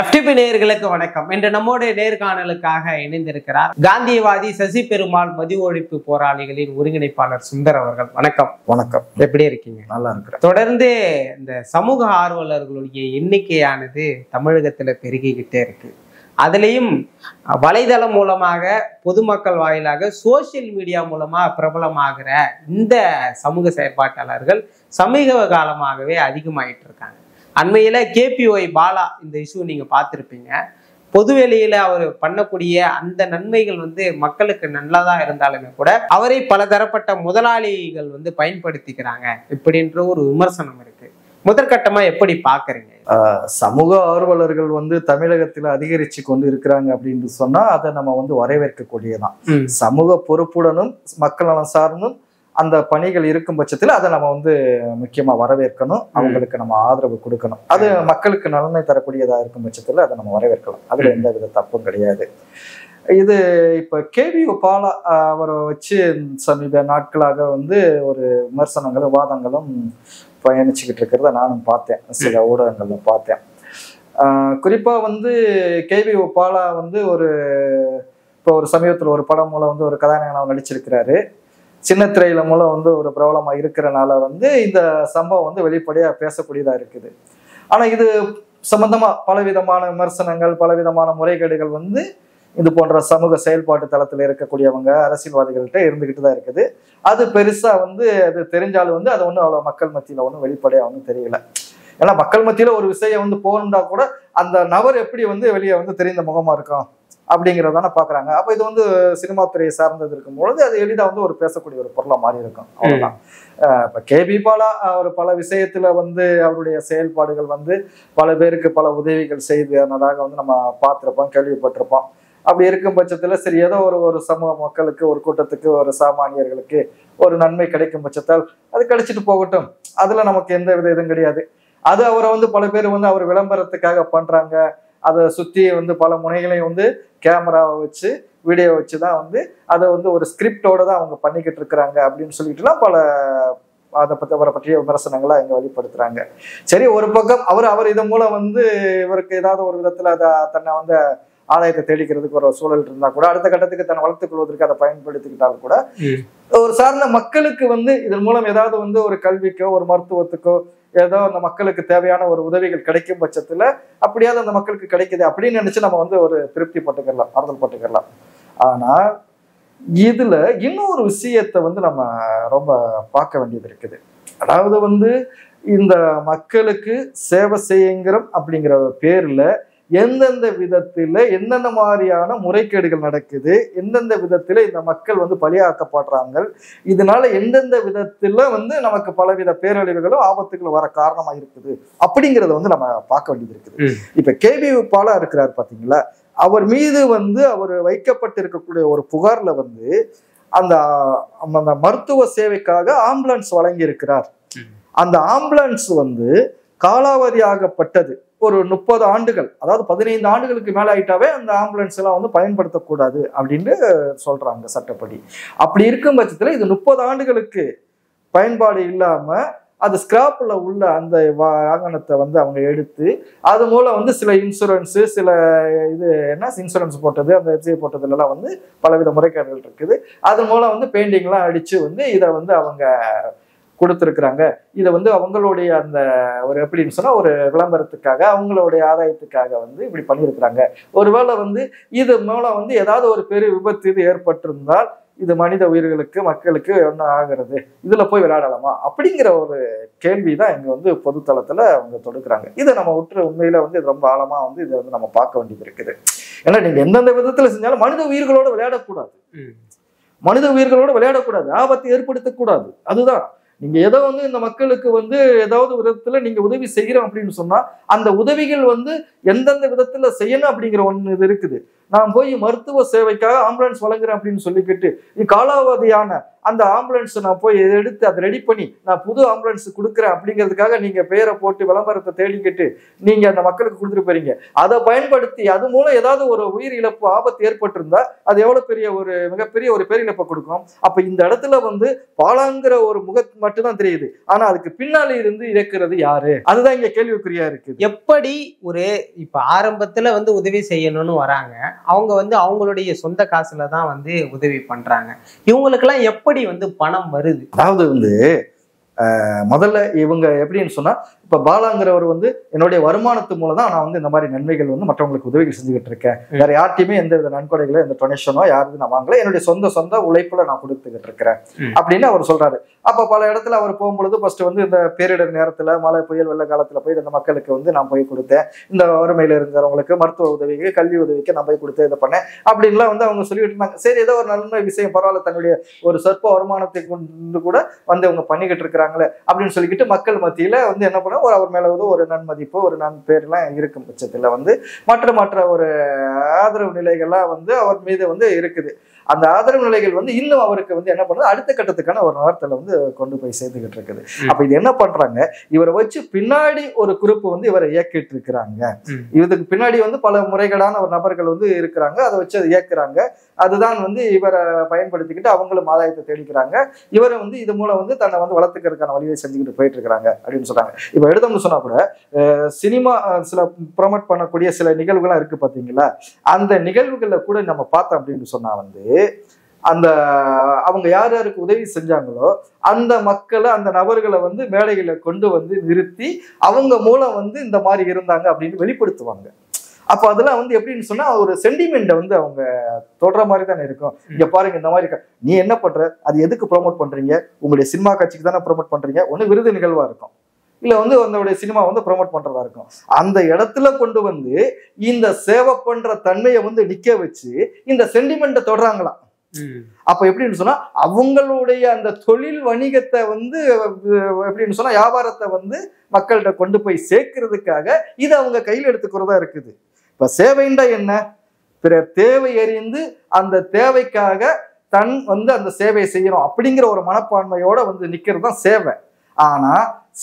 FTP நேயர்களுக்கு வணக்கம். இன்று நம்முடைய நேர்காணலுக்காக இணைந்திருக்கிறார் காந்தியவாதி சசி பெருமாள் மது ஒழிப்பு போராளிகளின் ஒருங்கிணைப்பாளர் சுந்தர் அவர்கள். வணக்கம். வணக்கம். எப்படி இருக்கீங்க? நல்லா இருக்கிறேன். தொடர்ந்து இந்த சமூக ஆர்வலர்களுடைய எண்ணிக்கையானது தமிழகத்துல பெருகிக்கிட்டே இருக்கு. அதுலேயும் வலைதளம் மூலமாக பொதுமக்கள் வாயிலாக சோசியல் மீடியா மூலமா பிரபலமாகிற இந்த சமூக செயற்பாட்டாளர்கள் சமீப காலமாகவே அதிகமாயிட்டு இருக்காங்க. அண்மையில KPY பாலா இந்த இஷ்யூ நீங்க பார்த்துருப்பீங்க. பொதுவெளியில அவர் பண்ணக்கூடிய அந்த நன்மைகள் மக்களுக்கு நல்லதா இருந்தாலுமே கூட அவரை பல தரப்பட்ட முதலாளிகள் பயன்படுத்திக்கிறாங்க இப்படின்ற ஒரு விமர்சனம் இருக்கு. முதற்கட்டமா எப்படி பாக்குறீங்க? சமூக ஆர்வலர்கள் தமிழகத்துல அதிகரிச்சு கொண்டு இருக்கிறாங்க அப்படின்னு சொன்னா அதை நம்ம வரவேற்கக்கூடியதான். சமூக பொறுப்புடனும் மக்கள் நலம் சார்ந்தும் அந்த பணிகள் இருக்கும் பட்சத்துல அதை நம்ம முக்கியமா வரவேற்கணும். அவங்களுக்கு நம்ம ஆதரவு கொடுக்கணும். அது மக்களுக்கு நன்மை தரக்கூடியதா இருக்கும் பட்சத்துல அதை நம்ம வரவேற்கலாம். அதுல எந்த வித தப்பும் கிடையாது. இது இப்ப KPY பாலா அவரை வச்சு சமீப நாட்களாக ஒரு விமர்சனங்களும் விவாதங்களும் பயணிச்சுக்கிட்டு இருக்கிறத நானும் பார்த்தேன், சில ஊடகங்கள்ல பார்த்தேன். குறிப்பா KPY பாலா இப்போ ஒரு சமீபத்துல ஒரு படம் மூலம் ஒரு கதாநாயகனாக நடிச்சிருக்கிறாரு. சின்ன திரையில மூலம் ஒரு பிரபலமா இருக்கிறனால இந்த சம்பவம் வெளிப்படையா பேசக்கூடியதா இருக்குது. ஆனா இது சம்பந்தமா பலவிதமான விமர்சனங்கள், பலவிதமான முறைகேடுகள் இது போன்ற சமூக செயல்பாட்டு தளத்துல இருக்கக்கூடியவங்க அரசியல்வாதிகள்கிட்ட இருந்துகிட்டு தான் இருக்குது. அது பெருசா அது தெரிஞ்சாலும் அது அவ்வளவு மக்கள் மத்தியில வெளிப்படையா தெரியல. ஏன்னா மக்கள் மத்தியில ஒரு விஷயம் போகணும்னா கூட அந்த நபர் எப்படி வெளியே தெரிந்த முகமா இருக்கும் அப்படிங்கிறதான பாக்குறாங்க. அப்ப இது சினிமா துறையை சார்ந்தது இருக்கும் பொழுது அது எளிதா ஒரு பேசக்கூடிய ஒரு பொருளா மாறி இருக்கும். அவ்வளவுதான். இப்ப KPY பாலா அவர் பல விஷயத்துல அவருடைய செயல்பாடுகள் பல பேருக்கு பல உதவிகள் செய்ததாக நம்ம பார்த்திருப்போம், கேள்விப்பட்டிருப்போம். அப்படி இருக்கும் பட்சத்துல சரி ஏதோ ஒரு சமூக மக்களுக்கு, ஒரு கூட்டத்துக்கு, ஒரு சாமானியர்களுக்கு ஒரு நன்மை கிடைக்கும் பட்சத்தால் அது கிடைச்சிட்டு போகட்டும். அதுல நமக்கு எந்த வித இதுவும் கிடையாது. அது அவரை பல பேர் அவர் விளம்பரத்துக்காக பண்றாங்க. அதை சுத்தி பல முனைகளையும் கேமராவை வச்சு வீடியோ வச்சுதான் அதை ஒரு ஸ்கிரிப்டோட தான் அவங்க பண்ணிக்கிட்டு இருக்கிறாங்க அப்படின்னு சொல்லிட்டுலாம் பல அவரை பற்றிய விமர்சனங்களா இங்க வெளிப்படுத்துறாங்க. சரி, ஒரு பக்கம் அவர் இதன் மூலம் இவருக்கு ஏதாவது ஒரு விதத்துல அதை தன்னை ஆதாயத்தை தேடிக்கிறதுக்கு ஒரு சூழல் இருந்தா கூட, அடுத்த கட்டத்துக்கு தன்னை வளர்த்துக் கொள்வதற்கு அதை பயன்படுத்திக்கிட்டாலும் கூட ஒரு சார்ந்த மக்களுக்கு இதன் மூலம் ஏதாவது ஒரு கல்விக்கோ ஒரு மருத்துவத்துக்கோ ஏதோ அந்த மக்களுக்கு தேவையான ஒரு உதவிகள் கிடைக்கும் பட்சத்துல அப்படியாவது அந்த மக்களுக்கு கிடைக்குது அப்படின்னு நினைச்சு நம்ம ஒரு திருப்தி பட்டுக்கலாம், ஆறுதல் பட்டுக்கலாம். ஆனா இதுல இன்னொரு விஷயத்த நம்ம ரொம்ப பார்க்க வேண்டியது இருக்குது. அதாவது இந்த மக்களுக்கு சேவை செய்யுங்கிறோம் அப்படிங்கிற பேர்ல எந்தெந்த விதத்துல என்னென்ன மாதிரியான முறைகேடுகள் நடக்குது, எந்தெந்த விதத்துல இந்த மக்கள் பலியாக்கப்படுறாங்க, இதனால எந்தெந்த விதத்துல நமக்கு பலவித பேரழிவுகளும் ஆபத்துகளும் வர காரணமா இருக்குது அப்படிங்கறத நம்ம பார்க்க வேண்டியது இருக்குது. இப்ப KPY பாலா இருக்கிறார் பாத்தீங்களா, அவர் மீது அவர் வைக்கப்பட்டு இருக்கக்கூடிய ஒரு புகார்ல அந்த மருத்துவ சேவைக்காக ஆம்புலன்ஸ் வழங்கி இருக்கிறார். அந்த ஆம்புலன்ஸ் காலாவதியாகப்பட்டது ஒரு 30 ஆண்டுகள், அதாவது 15 ஆண்டுகளுக்கு மேல ஆயிட்டாவே அந்த ஆம்புலன்ஸ் எல்லாம் பயன்படுத்தக்கூடாது அப்படின்னு சொல்றாங்க சட்டப்படி. அப்படி இருக்கும் பட்சத்துல இது 30 ஆண்டுகளுக்கு பயன்பாடு இல்லாம அது ஸ்கிராப்ல உள்ள அந்த வாகனத்தை அவங்க எடுத்து அது மூலம் சில இன்சூரன்ஸ், சில இன்சூரன்ஸ் போட்டது, அந்த FCI போட்டதுல எல்லாம் பலவித முறைகேடுகள் இருக்குது. அது மூலம் பெயிண்டிங் எல்லாம் அடிச்சு இதை அவங்க கொடுத்துருக்குறாங்க. இதை அவங்களுடைய அந்த ஒரு எப்படின்னு சொன்னா ஒரு விளம்பரத்துக்காக, அவங்களுடைய ஆதாயத்துக்காக இப்படி பண்ணியிருக்கிறாங்க. ஒருவேளை இது மூலம் ஏதாவது ஒரு பெரிய விபத்து இது ஏற்பட்டிருந்தால் இது மனித உயிர்களுக்கு, மக்களுக்கு என்ன ஆகிறது, இதுல போய் விளையாடலாமா அப்படிங்கிற ஒரு கேள்விதான் இங்க பொதுத்தளத்துல அவங்க தொடுக்கிறாங்க. இதை நம்ம உண்மையில இது ரொம்ப ஆழமா இதை நம்ம பார்க்க வேண்டியது இருக்குது. ஏன்னா நீங்க எந்தெந்த விதத்துல செஞ்சாலும் மனித உயிர்களோட விளையாடக்கூடாது, மனித உயிர்களோட விளையாடக்கூடாது, ஆபத்தை ஏற்படுத்தக்கூடாது. அதுதான் நீங்க ஏதோ இந்த மக்களுக்கு ஏதாவது விதத்துல நீங்க உதவி செய்யறோம் அப்படின்னு சொன்னா அந்த உதவிகள் எந்தெந்த விதத்துல செய்யணும் அப்படிங்கிற ஒண்ணு இது இருக்குது. நான் போய் மருத்துவ சேவைக்காக ஆம்புலன்ஸ் வழங்குறேன் அப்படின்னு சொல்லிக்கிட்டு காலாவதியான அந்த ஆம்புலன்ஸ் நான் போய் எடுத்து அதை ரெடி பண்ணி நான் புது ஆம்புலன்ஸ் கொடுக்குறேன் அப்படிங்கிறதுக்காக நீங்க பேரை போட்டு விளம்பரத்தை தேடிக்கிட்டு நீங்க அந்த மக்களுக்கு கொடுத்துட்டு போறீங்க. அதை பயன்படுத்தி அது மூலம் ஏதாவது ஒரு உயிர் இழப்பு ஆபத்து ஏற்பட்டிருந்தா அது எவ்வளவு பெரிய ஒரு மிகப்பெரிய ஒரு பேரிழப்பை கொடுக்கும். அப்ப இந்த இடத்துல வந்து பாலாங்கிற ஒரு முகம் மட்டும்தான் தெரியுது, ஆனா அதுக்கு பின்னாலே இருந்து இறக்குறது யாரு, அதுதான் இங்க கேள்விக்குறியா இருக்கு. எப்படி ஒரு இப்ப ஆரம்பத்துல வந்து உதவி செய்யணும்னு வராங்க, அவங்க வந்து அவங்களுடைய சொந்த காசுல தான் வந்து உதவி பண்றாங்க, இவங்களுக்கெல்லாம் எப்படி வந்து பணம் வருது? அதாவது வந்து முதல்ல இவங்க எப்படின்னு சொன்னா, இப்ப பாலாங்கிறவர் வந்து என்னுடைய வருமானத்து மூலம் தான் நான் வந்து இந்த மாதிரி நன்மைகள் வந்து மற்றவங்களுக்கு உதவிகள் செஞ்சுக்கிட்டு இருக்கேன். வேற யார்ட்டையுமே எந்த வித நன்கொடைகளோ எந்த டொனேஷனோ யாருக்கு நான் வாங்கல, என்னுடைய சொந்த உழைப்புல நான் கொடுத்துக்கிட்டு இருக்கிறேன் அப்படின்னு அவர் சொல்றாரு. அப்ப பல இடத்துல அவர் போகும்பொழுது ஃபர்ஸ்ட் வந்து இந்த பேரிடர் நேரத்துல மழை புயல் வெள்ள காலத்துல போய் இந்த மக்களுக்கு வந்து நான் போய் கொடுத்தேன், இந்த வறுமையில இருக்கிறவங்களுக்கு மருத்துவ உதவிக்கு கல்வி உதவிக்கு நான் போய் கொடுத்து இதை பண்ணேன் அப்படின்லாம் வந்து அவங்க சொல்லிட்டு இருந்தாங்க. சரி, ஏதோ ஒரு நல்ல விஷயம், பரவாயில்ல, தன்னுடைய ஒரு சொற்ப வருமானத்தை கொண்டு கூட வந்து அவங்க பண்ணிக்கிட்டு இருக்கிறாங்களே அப்படின்னு சொல்லிக்கிட்டு மக்கள் மத்தியில வந்து என்ன பண்ண அவர் மேல வந்து ஒரு நன்மதிப்பு ஒரு நன்பேர்லாம் இருக்கும் பட்சத்துல வந்து மற்ற ஒரு ஆதரவு நிலைகள்லாம் வந்து அவர் மீது வந்து இருக்குது. அந்த ஆதரவு நிலைகள் வந்து இன்னும் அவருக்கு வந்து என்ன பண்ணுது, அடுத்த கட்டத்துக்கான ஒரு நகரத்துல வந்து கொண்டு போய் சேர்த்துக்கிட்டு இருக்குது. அப்ப இது என்ன பண்றாங்க, இவரை வச்சு பின்னாடி ஒரு குரூப் வந்து இவரை இயக்கிட்டு இருக்கிறாங்க. இதுக்கு பின்னாடி வந்து பல முறைகளான ஒரு நபர்கள் வந்து இருக்கிறாங்க, அதை வச்சு அதை இயக்குறாங்க. அதுதான் வந்து இவரை பயன்படுத்திக்கிட்டு அவங்களும் ஆதாயத்தை தேடிக்கிறாங்க. இவரை வந்து இது மூலம் வந்து தன்னை வந்து வளர்த்துக்கிறதுக்கான வழியை செஞ்சுக்கிட்டு போயிட்டு இருக்கிறாங்க அப்படின்னு சொல்றாங்க. இப்ப எடுத்தோம்னு சொன்னா கூட சினிமா சில ப்ரொமோட் பண்ணக்கூடிய சில நிகழ்வுகள்லாம் இருக்கு பாத்தீங்களா, அந்த நிகழ்வுகள்ல கூட நம்ம பார்த்தோம் அப்படின்னு சொன்னா வந்து அந்த அவங்க யார் யாருக்கு உதவி செஞ்சாங்களோ அந்த மக்களை அந்த நபர்களை வந்து மேடைகளை கொண்டு வந்து நிறுத்தி அவங்க மூலம் வந்து இந்த மாதிரி இருந்தாங்க அப்படின்னு வெளிப்படுத்துவாங்க. அப்ப அதெல்லாம் வந்து எப்படின்னு சொன்னா ஒரு சென்டிமெண்ட்டை வந்து அவங்க தொடர மாதிரி தானே இருக்கும். இங்க பாருங்க, இந்த மாதிரி நீ என்ன பண்ற, அது எதுக்கு ப்ரொமோட் பண்றீங்க, உங்களுடைய சினிமா காட்சிக்கு தானே ப்ரொமோட் பண்றீங்க, ஒண்ணு விருது நிகழ்வா இருக்கும், இல்ல வந்து உங்களுடைய சினிமா வந்து ப்ரொமோட் பண்றதா இருக்கும். அந்த இடத்துல கொண்டு வந்து இந்த சேவை பண்ற தன்மையை வந்து நிக்க வச்சு இந்த சென்டிமெண்ட்டை தொடராங்களாம். அப்ப எப்படின்னு சொன்னா அவங்களுடைய அந்த தொழில் வணிகத்தை வந்து எப்படின்னு சொன்னா வியாபாரத்தை வந்து மக்கள்கிட்ட கொண்டு போய் சேர்க்கறதுக்காக இது அவங்க கையில் எடுத்துக்கிறதா இருக்குது. இப்ப சேவைண்டா என்ன, பிறர் தேவை அறிந்து அந்த தேவைக்காக தன் வந்து அந்த சேவையை செய்யணும் அப்படிங்கிற ஒரு மனப்பான்மையோட வந்து நிக்கிறது தான் சேவை. ஆனா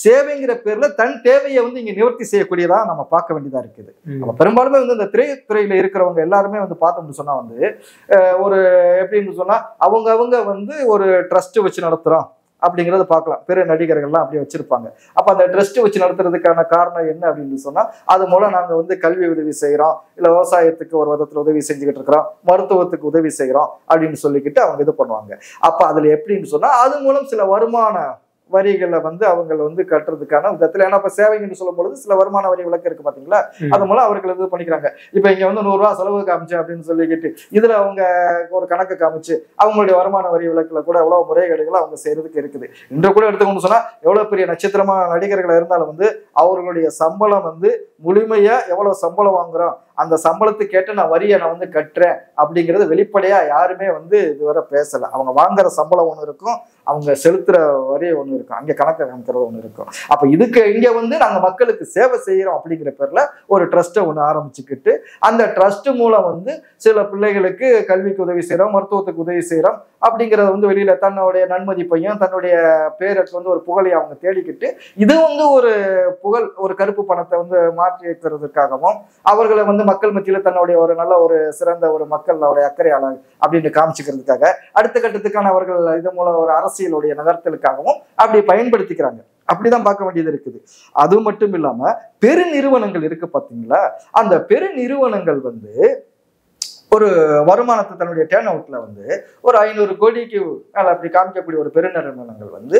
சேவைங்கிற பேர்ல தன் தேவையை வந்து இங்க நிவர்த்தி செய்யக்கூடியதா நம்ம பார்க்க வேண்டியதா இருக்குது. நம்ம பெரும்பாலுமே வந்து இந்த திரைத்துறையில இருக்கிறவங்க எல்லாருமே வந்து பார்த்தோம்னு சொன்னா வந்து ஒரு எப்படின்னு சொன்னா அவங்க வந்து ஒரு ட்ரஸ்ட் வச்சு நடத்துறோம் அப்படிங்கறத பார்க்கலாம். பெரிய நடிகர்கள்லாம் அப்படியே வச்சிருப்பாங்க. அப்ப அந்த ட்ரஸ்ட் வச்சு நடத்துறதுக்கான காரணம் என்ன அப்படின்னு சொன்னா, அது மூலம் நாங்க வந்து கல்வி உதவி செய்யறோம், இல்ல விவசாயத்துக்கு ஒரு விதத்துல உதவி செஞ்சுக்கிட்டு இருக்கிறோம், மருத்துவத்துக்கு உதவி செய்யறோம் அப்படின்னு சொல்லிக்கிட்டு அவங்க இது பண்ணுவாங்க. அப்ப அதுல எப்படின்னு சொன்னா அது மூலம் சில வருமான வரிகளை வந்து அவங்க வந்து கட்டுறதுக்கான விதத்துல, ஏன்னா இப்ப சேவைன்னு சொல்லும் பொழுது சில வருமான வரி விலக்கு இருக்கு பாத்தீங்களா, அது மூலம் அவர்கள் இது பண்ணிக்கிறாங்க. இப்ப இங்க வந்து 100 ரூபாய் செலவு காமிச்சு அப்படின்னு சொல்லிக்கிட்டு இதுல அவங்க ஒரு கணக்கு காமிச்சு அவங்களுடைய வருமான வரி விலக்குல கூட எவ்வளவு முறைகேடுகளை அவங்க செய்யறதுக்கு இருக்குது. இன்று கூட எடுத்துக்கணும்னு சொன்னா எவ்வளவு பெரிய நட்சத்திரமான நடிகர்கள் இருந்தாலும் வந்து அவர்களுடைய சம்பளம் வந்து முழுமையா எவ்வளவு சம்பளம் வாங்குறோம் அந்த சம்பளத்துக்கு கேட்டு நான் வரியை நான் வந்து கட்டுறேன் அப்படிங்கிறது வெளிப்படையா யாருமே வந்து இதுவரை பேசல. அவங்க வாங்குற சம்பளம் ஒண்ணு இருக்கும், அவங்க செலுத்துற வரி ஒண்ணு இருக்கும், அங்க கணக்கு காமிக்கிறது ஒண்ணு இருக்கும். அப்ப இதுக்கு இங்க வந்து நாங்க மக்களுக்கு சேவை செய்யறோம் அப்படிங்கிற பேர்ல ஒரு ட்ரஸ்ட்டை ஒண்ணு ஆரம்பிச்சுக்கிட்டு அந்த ட்ரஸ்ட் மூலம் வந்து சில பிள்ளைகளுக்கு கல்விக்கு உதவி செய்யறோம், மருத்துவத்துக்கு உதவி செய்யறோம் அப்படிங்கறத வந்து வெளியில தன்னுடைய நன்மதிப்பையும் தன்னுடைய பேருக்கு வந்து ஒரு புகழையும் அவங்க தேடிக்கிட்டு இது வந்து ஒரு புகழ் ஒரு கருப்பு பணத்தை வந்து மாற்றி வைக்கிறதுக்காகவும் அவர்களை வந்து மக்கள் மத்தியில தன்னுடைய ஒரு நல்ல ஒரு சிறந்த ஒரு மக்களுடைய அக்கறையாளர் அப்படின்னு காமிச்சுக்கிறதுக்காக அடுத்த கட்டத்துக்கான அவர்கள் இது மூலம் ஒரு அரசியலுடைய நகர்த்தலுக்காகவும் அப்படி பயன்படுத்திக்கிறாங்க. அப்படிதான் பார்க்க வேண்டியது இருக்குது. அது மட்டும் இல்லாம பெருநிறுவனங்கள் இருக்கு பாத்தீங்களா, அந்த பெருநிறுவனங்கள் வந்து ஒரு வருமானத்தை தன்னுடைய டேர்ன் அவுட்ல வந்து ஒரு 500 கோடிக்கு அப்படி காமிக்கக்கூடிய ஒரு பெருநிறுவனங்கள் வந்து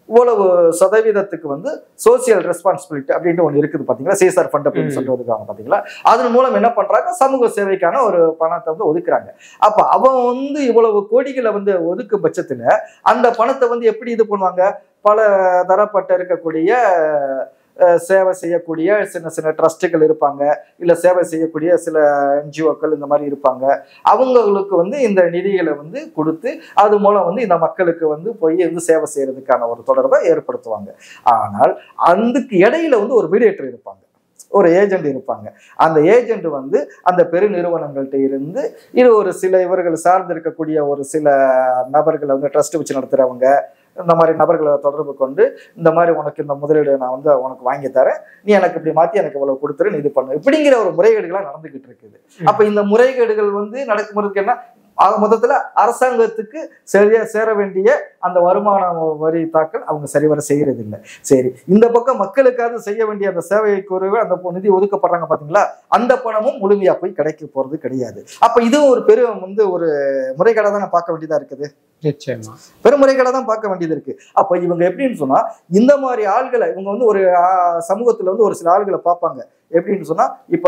இவ்வளவு சதவீதத்துக்கு வந்து சோசியல் ரெஸ்பான்சிபிலிட்டி அப்படின்னு ஒண்ணு இருக்குது பாத்தீங்களா, சிஎஸ்ஆர் ஃபண்ட் அப்படின்னு சொல்றதுக்காக பாத்தீங்களா, அதன் மூலம் என்ன பண்றாங்க, சமூக சேவைக்கான ஒரு பணத்தை வந்து ஒதுக்குறாங்க. அப்ப அவன் வந்து இவ்வளவு கோடிகளை வந்து ஒதுக்கும் பட்சத்துல அந்த பணத்தை வந்து எப்படி இது பண்ணுவாங்க, பல தரப்பட்ட இருக்கக்கூடிய சேவை செய்யக்கூடிய சின்ன சின்ன ட்ரஸ்ட்டுகள் இருப்பாங்க, இல்ல சேவை செய்யக்கூடிய சில என்ஜிஓக்கள் இந்த மாதிரி இருப்பாங்க. அவங்களுக்கு வந்து இந்த நிதிகளை வந்து கொடுத்து அது மூலம் வந்து இந்த மக்களுக்கு வந்து போய் வந்து சேவை செய்யறதுக்கான ஒரு தொடர்பை ஏற்படுத்துவாங்க. ஆனால் அதுக்கு இடையில வந்து ஒரு மீடியேட்டர் இருப்பாங்க. ஒரு ஏஜென்ட் இருப்பாங்க. அந்த ஏஜென்ட் வந்து அந்த பெருநிறுவனங்கள்ட்ட இருந்து இது ஒரு சில இவர்கள் சார்ந்து இருக்கக்கூடிய ஒரு சில நபர்களை வந்து ட்ரஸ்ட் வச்சு நடத்துறவங்க, இந்த மாதிரி நபர்களை தொடர்பு கொண்டு இந்த மாதிரி உனக்கு இந்த முதலீடு நான் வந்து உனக்கு வாங்கி தரேன், நீ எனக்கு இப்படி மாத்தி எனக்கு இவ்வளவு கொடுத்துரு, நீ இது பண்ணு, இப்படிங்கிற ஒரு முறைகேடுகளா நடந்துகிட்டு இருக்குது. அப்ப இந்த முறைகேடுகள் வந்து நடக்கும்போது என்ன ஆக மொத்தத்துல அரசாங்கத்துக்கு சரியா சேர வேண்டிய அந்த வருமான வரி தாக்கல் அவங்க சரிவர செய்யறது இல்லை. சரி, இந்த பக்கம் மக்களுக்காவது செய்ய வேண்டிய அந்த சேவைக்கு அந்த நிதி ஒதுக்கப்படுறாங்க பாத்தீங்களா, அந்த பணமும் முழுமையா போய் கிடைக்க போறது கிடையாது. அப்ப இதுவும் ஒரு பெரும் வந்து ஒரு முறைகேடா தான் பார்க்க வேண்டியதா இருக்குது. நிச்சயமா பெரும் முறைகேடா தான் பார்க்க வேண்டியது இருக்கு. அப்ப இவங்க எப்படின்னு சொன்னா இந்த மாதிரி ஆள்களை இவங்க வந்து ஒரு சமூகத்துல வந்து ஒரு சில ஆள்களை பார்ப்பாங்க. எப்படின்னு சொன்னா இப்ப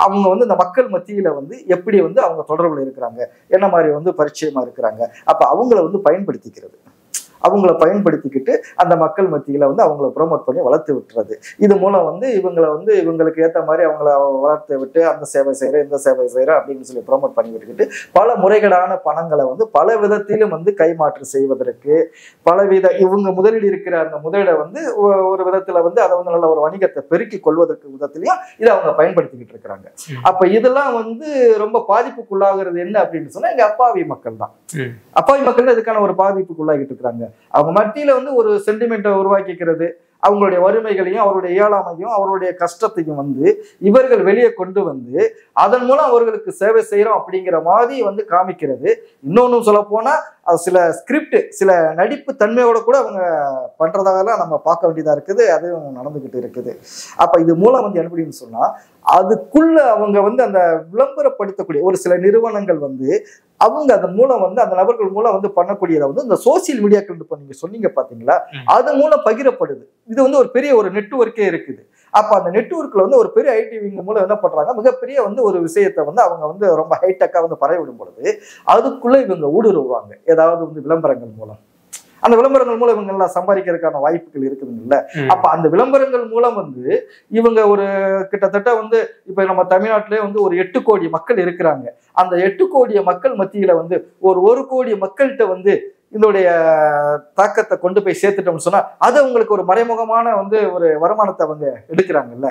அவங்க வந்து இந்த மக்கள் மத்தியில வந்து எப்படி வந்து அவங்க தொடர்புல இருக்கிறாங்க, என்ன மாதிரி வந்து பரிச்சயமா இருக்கிறாங்க, அப்ப அவங்கள வந்து பயன்படுத்திக்கிறது, அவங்கள பயன்படுத்திக்கிட்டு அந்த மக்கள் மத்தியில வந்து அவங்கள ப்ரோமோட் பண்ணி வளர்த்து விட்டுறது. இது மூலம் வந்து இவங்களை வந்து இவங்களுக்கு ஏற்ற மாதிரி அவங்கள வளர்த்து விட்டு அந்த சேவை செய்யறேன் இந்த சேவை செய்யறேன் அப்படின்னு சொல்லி ப்ரோமோட் பண்ணி விட்டுக்கிட்டு பல முறைகேடான பணங்களை வந்து பல விதத்திலும் வந்து கைமாற்று செய்வதற்கு பலவித இவங்க முதலீடு இருக்கிற அந்த முதலீடை வந்து ஒரு விதத்துல வந்து அதை வந்து நல்ல ஒரு வணிகத்தை பெருக்கி கொள்வதற்கு விதத்திலையும் இதை அவங்க பயன்படுத்திக்கிட்டு இருக்கிறாங்க. அப்ப இதெல்லாம் வந்து ரொம்ப பாதிப்புக்குள்ளாகிறது என்ன அப்படின்னு சொன்னா இங்க அப்பாவி மக்கள் தான். அப்பாவி மக்கள் தான் இதுக்கான ஒரு பாதிப்புக்குள்ளாகிட்டு இருக்கிறாங்க. அவங்க மத்தியில வந்து ஒரு சென்டிமெண்ட்டை உருவாக்கிக்கிறது, அவங்களுடைய வறுமைகளையும் அவருடைய இயலாமையும் அவருடைய கஷ்டத்தையும் வந்து இவர்கள் வெளியே கொண்டு வந்து அதன் மூலம் அவர்களுக்கு சேவை செய்யறோம் அப்படிங்கிற மாதிரி வந்து காமிக்கிறது. இன்னொன்னு சொல்ல போனா சில ஸ்கிரிப்ட் சில நடிப்பு தன்மையோட கூட அவங்க பண்றதாகலாம் நம்ம பார்க்க வேண்டியதா இருக்குது. அதுவும் நடந்துகிட்டு இருக்குது. அப்ப இது மூலம் வந்து எப்படின்னு சொன்னா அதுக்குள்ள அவங்க வந்து அந்த விளம்பரப்படுத்தக்கூடிய ஒரு சில நிறுவனங்கள் வந்து அவங்க அதன் மூலம் வந்து அந்த நபர்கள் மூலம் வந்து பண்ணக்கூடியதை வந்து இந்த சோசியல் மீடியாக்கள் நீங்க சொன்னீங்க பாத்தீங்களா, அது மூலம் பகிரப்படுது. இது வந்து ஒரு பெரிய ஒரு நெட்வொர்க்கே இருக்குது. அப்ப அந்த நெட்வொர்க்ல வந்து ஒரு பெரிய ஐடி விங் மூலம் என்ன பண்றாங்க, மிகப்பெரிய வந்து ஒரு விஷயத்தை வந்து அவங்க வந்து ரொம்ப ஹைடெக்கா வந்து பரவி விடும் பொழுது அதுக்குள்ள இவங்க ஊடுருவாங்க ஏதாவது வந்து விளம்பரங்கள் மூலம். அந்த விளம்பரங்கள் மூலம் இவங்க எல்லாம் சம்பாதிக்கிறதுக்கான வாய்ப்புகள் இருக்குதுங்கல்ல. அப்ப அந்த விளம்பரங்கள் மூலம் வந்து இவங்க ஒரு கிட்டத்தட்ட வந்து இப்ப நம்ம தமிழ்நாட்டிலே வந்து ஒரு 8 கோடி மக்கள் இருக்கிறாங்க. அந்த 8 கோடி மக்கள் மத்தியில வந்து ஒரு 1 கோடி மக்கள்கிட்ட வந்து இதனுடைய தாக்கத்தை கொண்டு போய் சேர்த்துட்டோம்னு சொன்னா அது அவங்களுக்கு ஒரு மறைமுகமான வந்து ஒரு வருமானத்தை அவங்க எடுக்கிறாங்கல்ல.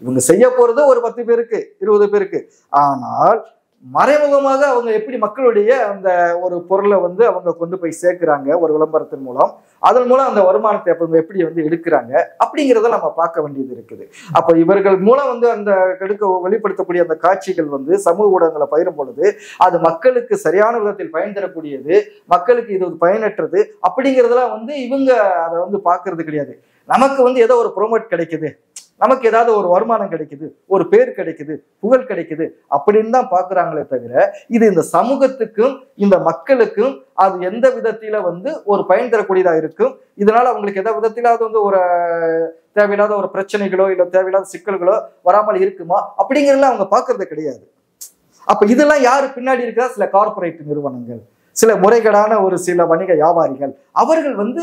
இவங்க செய்ய போறது ஒரு 10 பேருக்கு 20 பேருக்கு, ஆனால் மறைமுகமாக அவங்க எப்படி மக்களுடைய அந்த ஒரு பொருளை வந்து அவங்க கொண்டு போய் சேர்க்கிறாங்க ஒரு விளம்பரத்தின் மூலம், அதன் மூலம் அந்த வருமானத்தை அவங்க எப்படி வந்து எடுக்கிறாங்க அப்படிங்கிறத நம்ம பார்க்க வேண்டியது இருக்குது. அப்ப இவர்கள் மூலம் வந்து அந்த வெளிப்படுத்தக்கூடிய அந்த காட்சிகள் வந்து சமூக ஊடகங்களை பகிரும் பொழுது அது மக்களுக்கு சரியான விதத்தில் பயன் தரக்கூடியது, மக்களுக்கு இது பயனற்றது அப்படிங்கிறதெல்லாம் வந்து இவங்க அதை வந்து பார்க்கறது கிடையாது. நமக்கு வந்து ஏதோ ஒரு ப்ரோமோட் கிடைக்குது, நமக்கு ஏதாவது ஒரு வருமானம் கிடைக்குது, ஒரு பேர் கிடைக்குது, புகழ் கிடைக்குது அப்படின்னு தான் பாக்குறாங்களே தவிர இது இந்த சமூகத்துக்கும் இந்த மக்களுக்கும் அது எந்த விதத்தில வந்து ஒரு பயன் தரக்கூடியதா இருக்கும், இதனால அவங்களுக்கு எந்த விதத்திலாவது வந்து ஒரு தேவையில்லாத ஒரு பிரச்சனைகளோ இல்ல தேவையில்லாத சிக்கல்களோ வராமல் இருக்குமா அப்படிங்கிறதுல அவங்க பாக்குறது கிடையாது. அப்ப இதெல்லாம் யாரு பின்னாடி இருக்கிறா, சில கார்பரேட் நிறுவனங்கள், சில முறைகேடான ஒரு சில வணிக வியாபாரிகள், அவர்கள் வந்து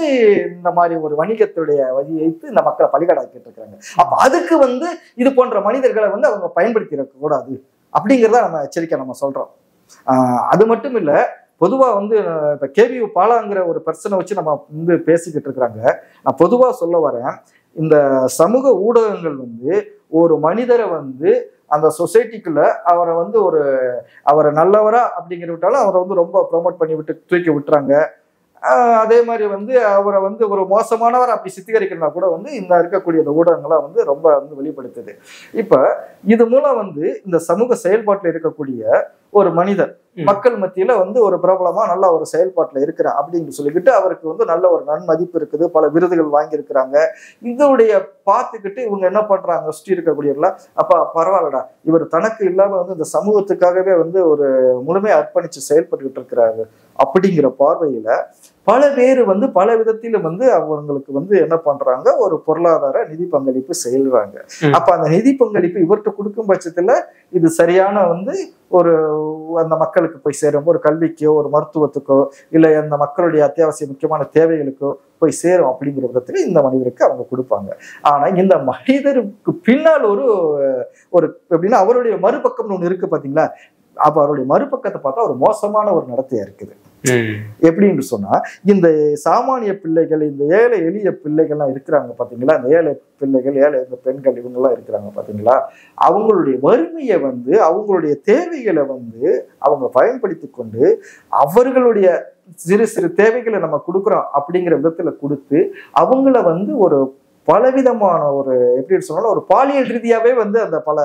இந்த மாதிரி ஒரு வணிகத்துடைய வழி வைத்து இந்த மக்களை பலிகடாக்கிட்டு இருக்காங்க. அப்ப அதுக்கு வந்து இது போன்ற மனிதர்களை வந்து அவங்க பயன்படுத்தி இருக்க கூடாது அப்படிங்கிறத நம்ம எச்சரிக்கை நம்ம சொல்றோம். அது மட்டும் இல்ல, பொதுவா வந்து இப்ப கேவி பாலாங்கிற ஒரு பர்சனை வச்சு நம்ம வந்து பேசிக்கிட்டு இருக்கிறாங்க. நான் பொதுவா சொல்ல வரேன், இந்த சமூக ஊடகங்கள் வந்து ஒரு மனிதரை வந்து அந்த சொசைட்டிக்குள்ள அவரை வந்து அவரை நல்லவரா அப்படிங்கிற விட்டாலும் அவரை வந்து ரொம்ப ப்ரொமோட் பண்ணி விட்டு தூக்கி விட்டுறாங்க. அதே மாதிரி வந்து அவரை வந்து ஒரு மோசமானவர் அப்படி சித்தரிக்கிறனா கூட வந்து இந்த இருக்கக்கூடிய இந்த ஊடகங்களை வந்து ரொம்ப வந்து வெளிப்படுத்துது. இப்ப இது மூலம் வந்து இந்த சமூக செயல்பாட்டில் இருக்கக்கூடிய ஒரு மனிதர் மக்கள் மத்தியில வந்து ஒரு பிரபலமா நல்ல ஒரு செயல்பாட்டுல இருக்கிறார் அப்படின்னு சொல்லிக்கிட்டு அவருக்கு வந்து நல்ல ஒரு நன்மதிப்பு இருக்குது, பல விருதுகள் வாங்கியிருக்கிறாங்க. இதனுடைய பார்த்துக்கிட்டு இவங்க என்ன பண்றாங்க, சுற்றி இருக்கக்கூடியவர்களா, அப்ப பரவாயில்லடா இவர் தனக்கு இல்லாம வந்து இந்த சமூகத்துக்காகவே வந்து ஒரு முழுமையை அர்ப்பணிச்சு செயல்பட்டுக்கிட்டு இருக்கிறாரு அப்படிங்கிற பார்வையில பல பேர் வந்து பல விதத்திலும் வந்து அவங்களுக்கு வந்து என்ன பண்றாங்க, ஒரு பொருளாதார நிதி பங்களிப்பு செய்யறாங்க. அப்ப அந்த நிதி பங்களிப்பு இவர்கிட்ட கொடுக்கும் பட்சத்துல இது சரியான வந்து ஒரு அந்த மக்களுக்கு போய் சேரும், ஒரு கல்விக்கோ ஒரு மருத்துவத்துக்கோ இல்லை அந்த மக்களுடைய அத்தியாவசிய முக்கியமான தேவைகளுக்கோ போய் சேரும் அப்படிங்கிற விதத்துல இந்த மனிதருக்கு அவங்க கொடுப்பாங்க. ஆனா இந்த மனிதருக்கு பின்னால் ஒரு எப்படின்னா அவருடைய மறுபக்கம்னு ஒண்ணு இருக்கு பாத்தீங்களா, அப்ப அவருடைய மறுபக்கத்தை பார்த்தா ஒரு மோசமான ஒரு நடத்தையா இருக்குது. எப்படின்னு சொன்னா இந்த சாமானிய பிள்ளைகள், இந்த ஏழை எளிய பிள்ளைகள்லாம் இருக்கிறாங்க பாத்தீங்களா, இந்த ஏழை பிள்ளைகள், ஏழை இந்த பெண்கள் இவங்கெல்லாம் இருக்கிறாங்க பாத்தீங்களா, அவங்களுடைய வறுமையை வந்து, அவங்களுடைய தேவைகளை வந்து அவங்க பயன்படுத்தி கொண்டு அவர்களுடைய சிறு சிறு தேவைகளை நம்ம கொடுக்குறோம் அப்படிங்கிற விதத்துல கொடுத்து அவங்கள வந்து ஒரு பலவிதமான ஒரு எப்படி சொன்னாலும் ஒரு பாலியல் ரீதியாவே வந்து அந்த பல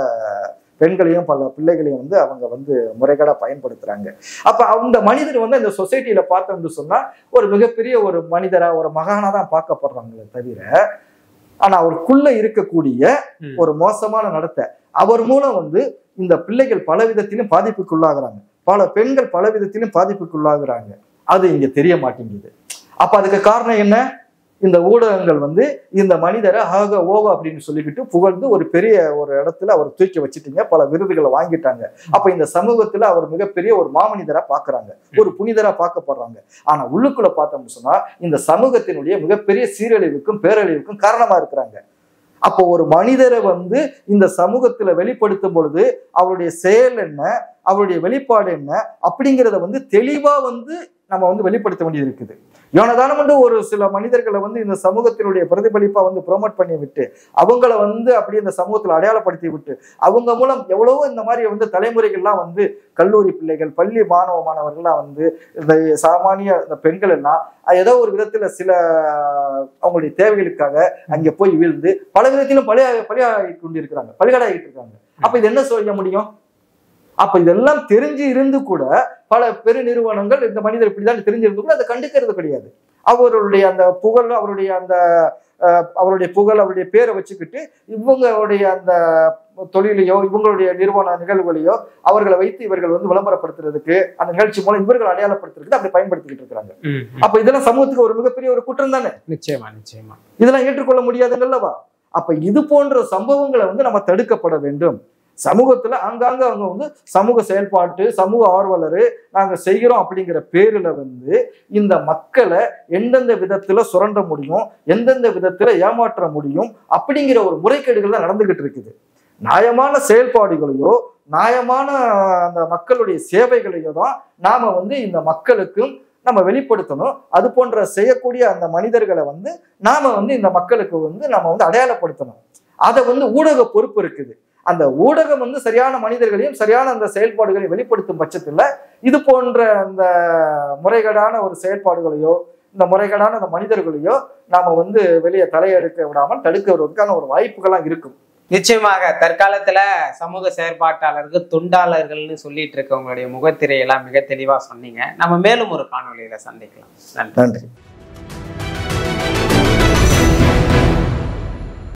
பெண்களையும் பல பிள்ளைகளையும் வந்து அவங்க வந்து முறைகேடா பயன்படுத்துறாங்க. அப்ப அந்த மனிதர் வந்து இந்த சொசைட்டியில பார்த்தோம்னு சொன்னா ஒரு மிகப்பெரிய ஒரு மனிதரா, ஒரு மகானா தான் பார்க்கப்படுறாங்களே தவிர, ஆனா அவருக்குள்ள இருக்கக்கூடிய ஒரு மோசமான நடத்தை, அவர் மூலம் வந்து இந்த பிள்ளைகள் பல விதத்திலும் பாதிப்புக்குள்ளாகிறாங்க, பல பெண்கள் பல விதத்திலும் பாதிப்புக்குள்ளாகிறாங்க. அது இங்க தெரிய மாட்டேங்குது. அப்ப அதுக்கு காரணம் என்ன? இந்த ஊடகங்கள் வந்து இந்த மனிதரை ஆக ஓவா அப்படின்னு சொல்லிக்கிட்டு புகழ்ந்து ஒரு பெரிய ஒரு இடத்துல அவர் தூக்கி வச்சுட்டீங்க, பல விருதுகளை வாங்கிட்டாங்க. அப்ப இந்த சமூகத்துல அவர் மிகப்பெரிய ஒரு மாமனிதரா பாக்குறாங்க, ஒரு புனிதரா பார்க்கப்படுறாங்க. ஆனா உள்ளுக்குள்ள பார்த்தோம்னு சொன்னா இந்த சமூகத்தினுடைய மிகப்பெரிய சீரழிவுக்கும் பேரழிவுக்கும் காரணமா இருக்கிறாங்க. அப்போ ஒரு மனிதரை வந்து இந்த சமூகத்துல வெளிப்படுத்தும் பொழுது அவருடைய செயல் என்ன, அவருடைய வெளிப்பாடு என்ன அப்படிங்கிறத வந்து தெளிவா வந்து நம்ம வந்து வெளிப்படுத்த வேண்டியது இருக்குது. யோனதானம் வந்து ஒரு சில மனிதர்களை வந்து இந்த சமூகத்தினுடைய பிரதிபலிப்பா வந்து ப்ரொமோட் பண்ணி விட்டு அவங்கள வந்து அப்படி இந்த சமூகத்துல அடையாளப்படுத்தி விட்டு அவங்க மூலம் எவ்வளவோ இந்த மாதிரி வந்து தலைமுறைகள்லாம் வந்து கல்லூரி பிள்ளைகள், பள்ளி மாணவர்கள்லாம் வந்து இந்த சாமானிய இந்த பெண்கள் எல்லாம் ஏதோ ஒரு விதத்துல சில அவங்களுடைய தேவைகளுக்காக அங்க போய் வீழ்ந்து பல விதத்திலும் பலியாகி கொண்டிருக்கிறாங்க, பலிகடாகிட்டு இருக்காங்க. அப்ப இது என்ன சொல்ல முடியும்? அப்ப இதெல்லாம் தெரிஞ்சு இருந்து கூட பல பெரு நிறுவனங்கள் இந்த மனிதர் இப்படிதான் தெரிஞ்சிருந்து கூட அதை கண்டுக்கிறது கிடையாது. அவருடைய அந்த புகழ், அவருடைய புகழ், அவருடைய பேரை வச்சுக்கிட்டு இவங்களுடைய அந்த தொழிலையோ இவங்களுடைய நிறுவன நிகழ்வுகளையோ அவர்களை வைத்து இவர்கள் வந்து விளம்பரப்படுத்துறதுக்கு, அந்த நிகழ்ச்சி மூலம் இவர்கள் அடையாளப்படுத்துறதுக்கு அப்படி பயன்படுத்திக்கிட்டு இருக்கிறாங்க. அப்ப இதெல்லாம் சமூகத்துக்கு ஒரு மிகப்பெரிய ஒரு குற்றம் தானே. நிச்சயமா நிச்சயமா இதெல்லாம் ஏற்றுக்கொள்ள முடியாதுங்கல்லவா? அப்ப இது போன்ற சம்பவங்களை வந்து நம்ம தடுக்கப்பட வேண்டும். சமூகத்துல ஆங்காங்க அவங்க வந்து சமூக செயல்பாட்டு, சமூக ஆர்வலர் நாங்க செய்கிறோம் அப்படிங்கிற பேருல வந்து இந்த மக்களை எந்தெந்த விதத்துல சுரண்ட முடியும், எந்தெந்த விதத்துல ஏமாற்ற முடியும் அப்படிங்கிற ஒரு முறைகேடுகள் தான் நடந்துகிட்டு இருக்குது. நியாயமான செயல்பாடுகளையோ நியாயமான அந்த மக்களுடைய சேவைகளையோ தான் நாம வந்து இந்த மக்களுக்கும் நம்ம வெளிப்படுத்தணும். அது போன்ற செய்யக்கூடிய அந்த மனிதர்களை வந்து நாம வந்து இந்த மக்களுக்கு வந்து நம்ம வந்து அடையாளப்படுத்தணும். அதை வந்து ஊடக பொறுப்பு இருக்குது. அந்த ஊடகம் வந்து சரியான மனிதர்களையும் சரியான அந்த செயல்பாடுகளையும் வெளிப்படுத்தும் பட்சத்துல இது போன்ற அந்த முறைகேடான ஒரு செயல்பாடுகளையோ இந்த முறைகேடான அந்த மனிதர்களையோ நாம வந்து வெளியே தலையெடுக்க விடாமல் தடுக்க வருவதற்கான ஒரு வாய்ப்புகள்லாம் இருக்கும். நிச்சயமாக தற்காலத்துல சமூக செயற்பாட்டாளர்கள், தொண்டாளர்கள்னு சொல்லிட்டு இருக்கவங்களுடைய முகத்திரையெல்லாம் மிக தெளிவா சொன்னீங்க. நம்ம மேலும் ஒரு காணொலியில சந்திக்கலாம். நன்றி.